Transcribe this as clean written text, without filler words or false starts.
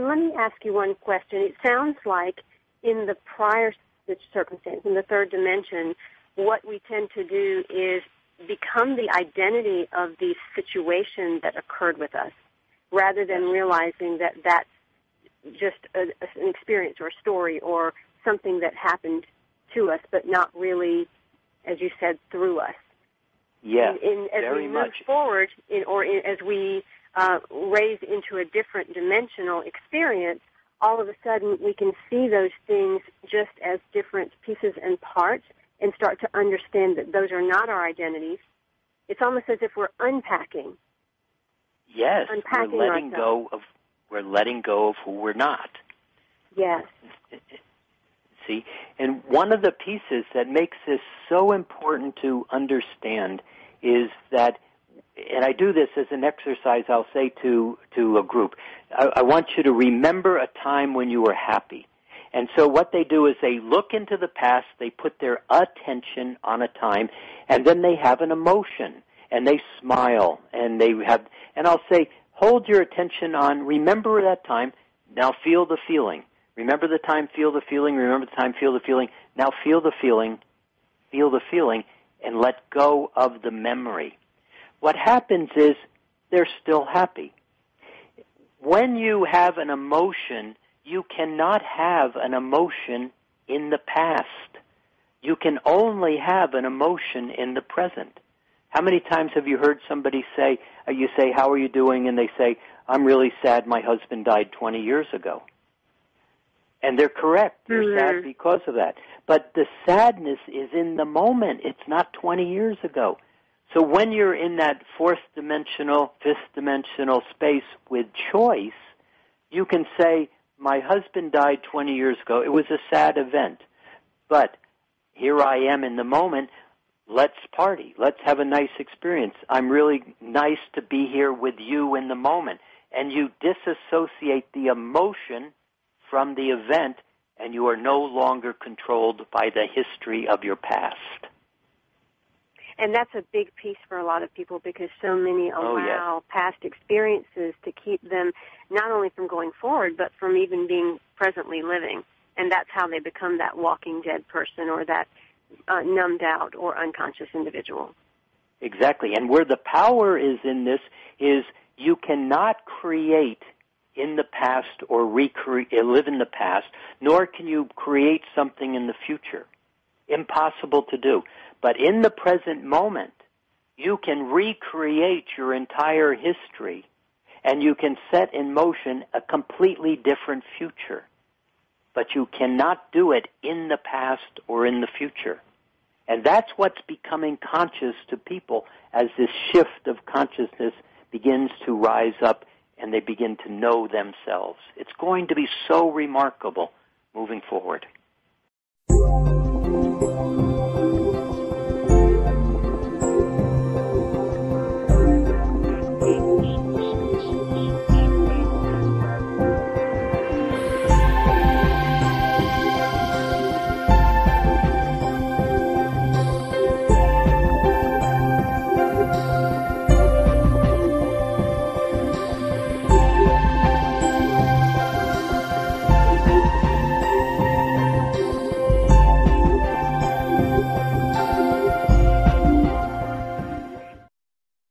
then let me ask you one question. It sounds like in the prior circumstance, in the third dimension, what we tend to do is become the identity of the situation that occurred with us, rather than realizing that that's just an experience or a story or something that happened to us, but not really, as you said, through us. Yes, as very we move much. forward, as we raise into a different dimensional experience, all of a sudden we can see those things just as different pieces and parts and start to understand that those are not our identities. It's almost as if we're unpacking. Yes, unpacking we're letting go of who we're not. Yes. See, and one of the pieces that makes this so important to understand is that, and I do this as an exercise, I'll say to a group, I want you to remember a time when you were happy. And so what they do is they look into the past, they put their attention on a time, and then they have an emotion, and they smile, and I'll say, hold your attention on, remember that time, now feel the feeling. Remember the time, feel the feeling, remember the time, feel the feeling. Now feel the feeling, and let go of the memory. What happens is they're still happy. When you have an emotion, you cannot have an emotion in the past. You can only have an emotion in the present. How many times have you heard somebody say, you say, how are you doing? And they say, I'm really sad my husband died 20 years ago. And they're correct. They're sad because of that. But the sadness is in the moment. It's not 20 years ago. So when you're in that fourth dimensional, fifth dimensional space with choice, you can say, my husband died 20 years ago. It was a sad event. But here I am in the moment. Let's party. Let's have a nice experience. I'm really nice to be here with you in the moment. And you disassociate the emotion from the event, and you are no longer controlled by the history of your past. And that's a big piece for a lot of people because so many allow past experiences to keep them not only from going forward, but from even being presently living. And that's how they become that walking dead person or that numbed out or unconscious individual. Exactly. And where the power is in this is you cannot create in the past or live in the past, nor can you create something in the future. Impossible to do. But in the present moment, you can recreate your entire history, and you can set in motion a completely different future. But you cannot do it in the past or in the future. And that's what's becoming conscious to people as this shift of consciousness begins to rise up and they begin to know themselves. It's going to be so remarkable moving forward.